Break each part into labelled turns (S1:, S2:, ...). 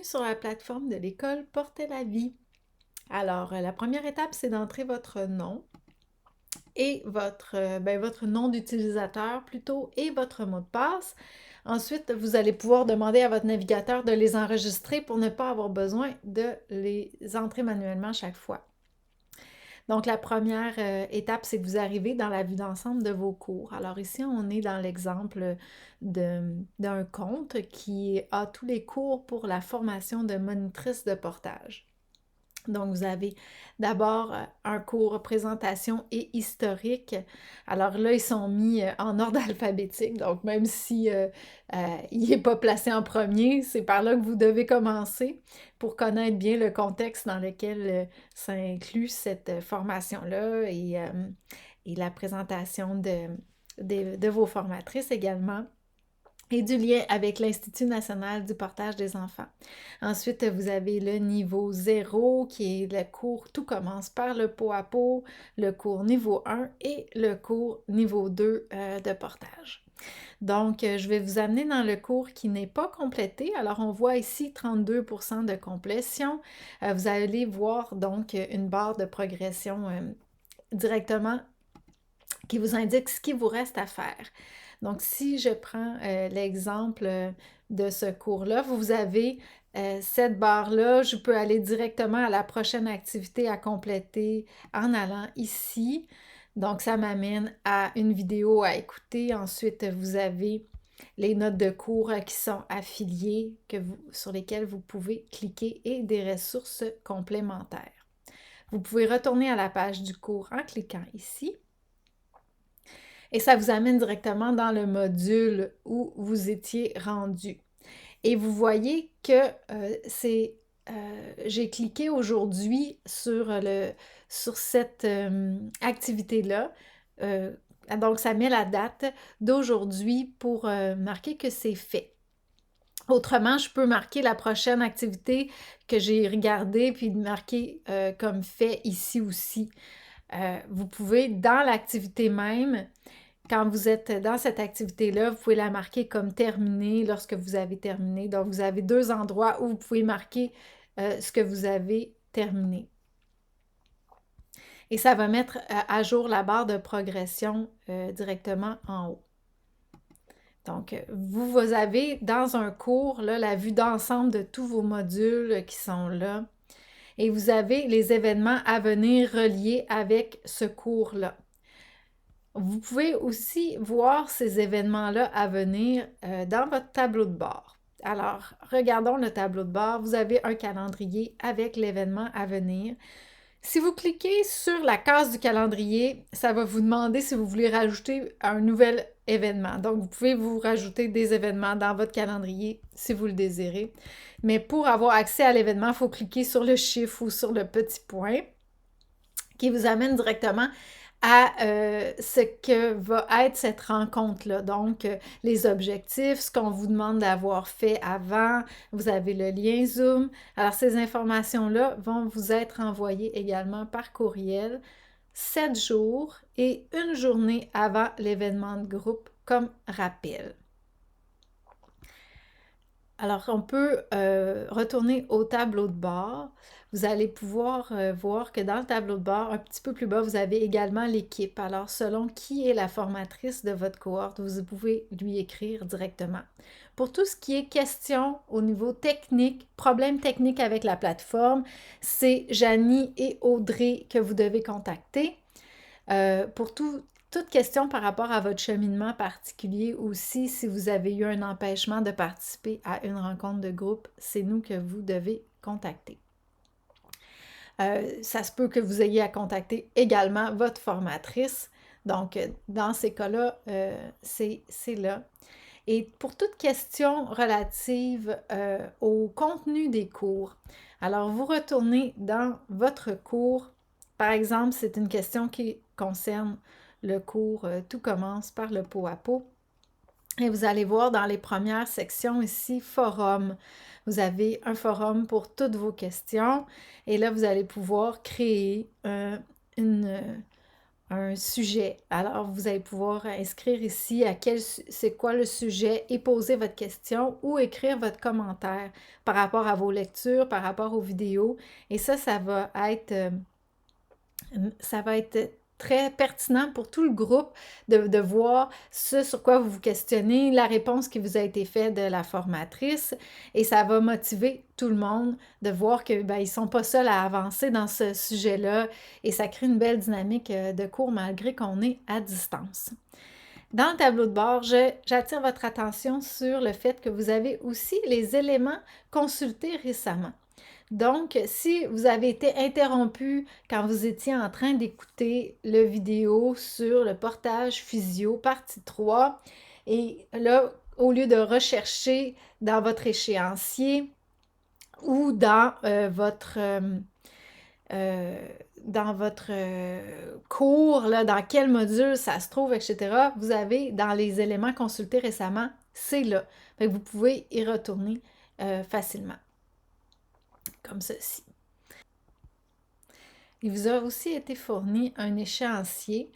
S1: Sur la plateforme de l'école Porter la vie. Alors, la première étape, c'est d'entrer votre nom et votre nom d'utilisateur plutôt et votre mot de passe. Ensuite, vous allez pouvoir demander à votre navigateur de les enregistrer pour ne pas avoir besoin de les entrer manuellement chaque fois. Donc, la première étape, c'est que vous arrivez dans la vue d'ensemble de vos cours. Alors ici, on est dans l'exemple d'un compte qui a tous les cours pour la formation de monitrice de portage. Donc, vous avez d'abord un cours présentation et historique. Alors là, ils sont mis en ordre alphabétique. Donc, même si il n'est pas placé en premier, c'est par là que vous devez commencer pour connaître bien le contexte dans lequel s'inclut cette formation-là et la présentation de vos formatrices également et du lien avec l'Institut national du portage des enfants. Ensuite, vous avez le niveau 0 qui est le cours Tout commence par le pot à pot, le cours niveau 1 et le cours niveau 2 de portage. Donc, je vais vous amener dans le cours qui n'est pas complété. Alors, on voit ici 32% de complétion. Vous allez voir donc une barre de progression directement qui vous indique ce qui vous reste à faire. Donc, si je prends l'exemple de ce cours-là, vous avez cette barre-là, je peux aller directement à la prochaine activité à compléter en allant ici. Donc, ça m'amène à une vidéo à écouter. Ensuite, vous avez les notes de cours qui sont affiliées, sur lesquelles vous pouvez cliquer et des ressources complémentaires. Vous pouvez retourner à la page du cours en cliquant ici. Et ça vous amène directement dans le module où vous étiez rendu. Et vous voyez que j'ai cliqué aujourd'hui sur cette activité-là. Donc, ça met la date d'aujourd'hui pour marquer que c'est fait. Autrement, je peux marquer la prochaine activité que j'ai regardée puis marquer comme fait ici aussi. Vous pouvez, dans l'activité même, quand vous êtes dans cette activité-là, vous pouvez la marquer comme terminée lorsque vous avez terminé. Donc, vous avez deux endroits où vous pouvez marquer ce que vous avez terminé. Et ça va mettre à jour la barre de progression directement en haut. Donc, vous avez dans un cours là, la vue d'ensemble de tous vos modules qui sont là. Et vous avez les événements à venir reliés avec ce cours-là. Vous pouvez aussi voir ces événements-là à venir dans votre tableau de bord. Alors, regardons le tableau de bord. Vous avez un calendrier avec l'événement à venir. Si vous cliquez sur la case du calendrier, ça va vous demander si vous voulez rajouter un nouvel événement. Donc, vous pouvez vous rajouter des événements dans votre calendrier si vous le désirez. Mais pour avoir accès à l'événement, il faut cliquer sur le chiffre ou sur le petit point qui vous amène directement à ce que va être cette rencontre-là. Donc, les objectifs, ce qu'on vous demande d'avoir fait avant, vous avez le lien Zoom. Alors, ces informations-là vont vous être envoyées également par courriel 7 jours et une journée avant l'événement de groupe comme rappel. Alors, on peut retourner au tableau de bord. Vous allez pouvoir voir que dans le tableau de bord, un petit peu plus bas, vous avez également l'équipe. Alors, selon qui est la formatrice de votre cohorte, vous pouvez lui écrire directement. Pour tout ce qui est question au niveau technique, problème technique avec la plateforme, c'est Janie et Audrey que vous devez contacter. Pour toute question par rapport à votre cheminement particulier aussi, si vous avez eu un empêchement de participer à une rencontre de groupe, c'est nous que vous devez contacter. Ça se peut que vous ayez à contacter également votre formatrice. Donc, dans ces cas-là, c'est là. Et pour toute question relative au contenu des cours, alors vous retournez dans votre cours. Par exemple, c'est une question qui concerne le cours Tout commence par le pot à pot. Et vous allez voir dans les premières sections ici, forum. Vous avez un forum pour toutes vos questions. Et là, vous allez pouvoir créer un sujet. Alors, vous allez pouvoir inscrire ici c'est quoi le sujet et poser votre question ou écrire votre commentaire par rapport à vos lectures, par rapport aux vidéos. Et ça va être très pertinent pour tout le groupe de voir ce sur quoi vous vous questionnez, la réponse qui vous a été faite de la formatrice, et ça va motiver tout le monde de voir que ils sont pas seuls à avancer dans ce sujet-là, et ça crée une belle dynamique de cours malgré qu'on est à distance. Dans le tableau de bord, j'attire votre attention sur le fait que vous avez aussi les éléments consultés récemment. Donc, si vous avez été interrompu quand vous étiez en train d'écouter le vidéo sur le portage physio, partie 3, et là, au lieu de rechercher dans votre échéancier ou dans votre cours, là, dans quel module ça se trouve, etc., vous avez dans les éléments consultés récemment, c'est là. Fait que vous pouvez y retourner facilement, comme ceci. Il vous a aussi été fourni un échéancier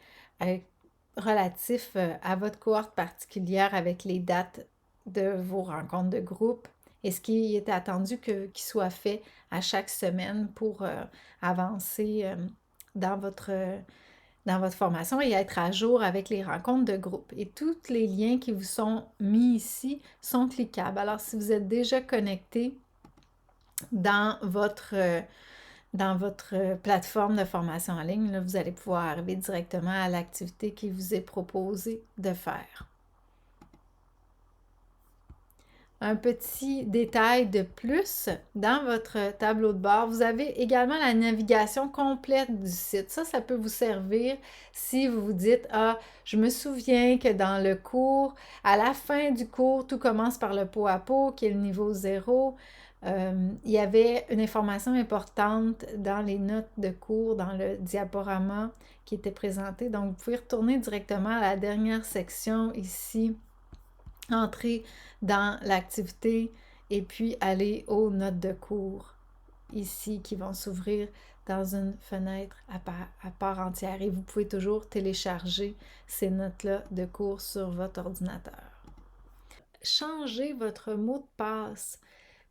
S1: relatif à votre cohorte particulière avec les dates de vos rencontres de groupe et ce qui est attendu qu'il soit fait à chaque semaine pour avancer dans votre formation et être à jour avec les rencontres de groupe. Et tous les liens qui vous sont mis ici sont cliquables. Alors, si vous êtes déjà connecté dans votre plateforme de formation en ligne, là, vous allez pouvoir arriver directement à l'activité qui vous est proposée de faire. Un petit détail de plus, dans votre tableau de bord, vous avez également la navigation complète du site. Ça peut vous servir si vous vous dites « Ah, je me souviens que dans le cours, à la fin du cours, tout commence par le pot à pot, qui est le niveau 0. » il y avait une information importante dans les notes de cours, dans le diaporama qui était présenté. Donc, vous pouvez retourner directement à la dernière section ici, entrer dans l'activité et puis aller aux notes de cours ici qui vont s'ouvrir dans une fenêtre à part entière. Et vous pouvez toujours télécharger ces notes-là de cours sur votre ordinateur. Changez votre mot de passe.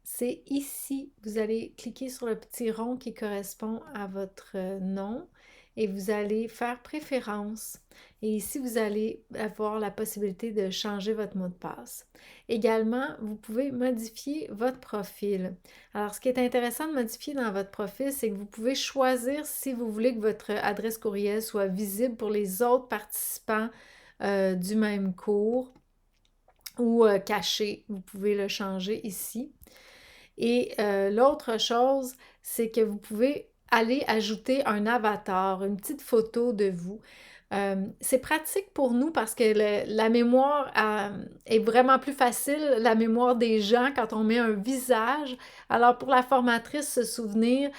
S1: C'est ici, vous allez cliquer sur le petit rond qui correspond à votre nom et vous allez faire préférence. Et ici, vous allez avoir la possibilité de changer votre mot de passe. Également, vous pouvez modifier votre profil. Alors, ce qui est intéressant de modifier dans votre profil, c'est que vous pouvez choisir si vous voulez que votre adresse courriel soit visible pour les autres participants du même cours ou caché. Vous pouvez le changer ici. Et l'autre chose, c'est que vous pouvez aller ajouter un avatar, une petite photo de vous. C'est pratique pour nous parce que la mémoire est vraiment plus facile, la mémoire des gens, quand on met un visage. Alors, pour la formatrice, se souvenir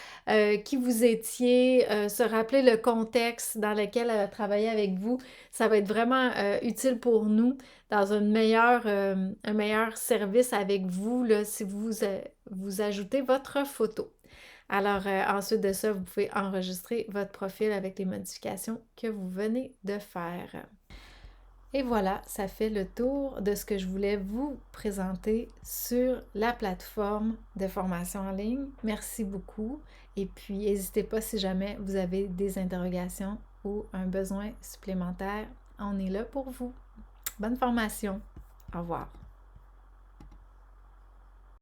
S1: qui vous étiez, se rappeler le contexte dans lequel elle a travaillé avec vous, ça va être vraiment utile pour nous dans un meilleur service avec vous, là, si vous ajoutez votre photo. Alors, ensuite de ça, vous pouvez enregistrer votre profil avec les modifications que vous venez de faire. Et voilà, ça fait le tour de ce que je voulais vous présenter sur la plateforme de formation en ligne. Merci beaucoup. Et puis, n'hésitez pas si jamais vous avez des interrogations ou un besoin supplémentaire. On est là pour vous. Bonne formation. Au revoir.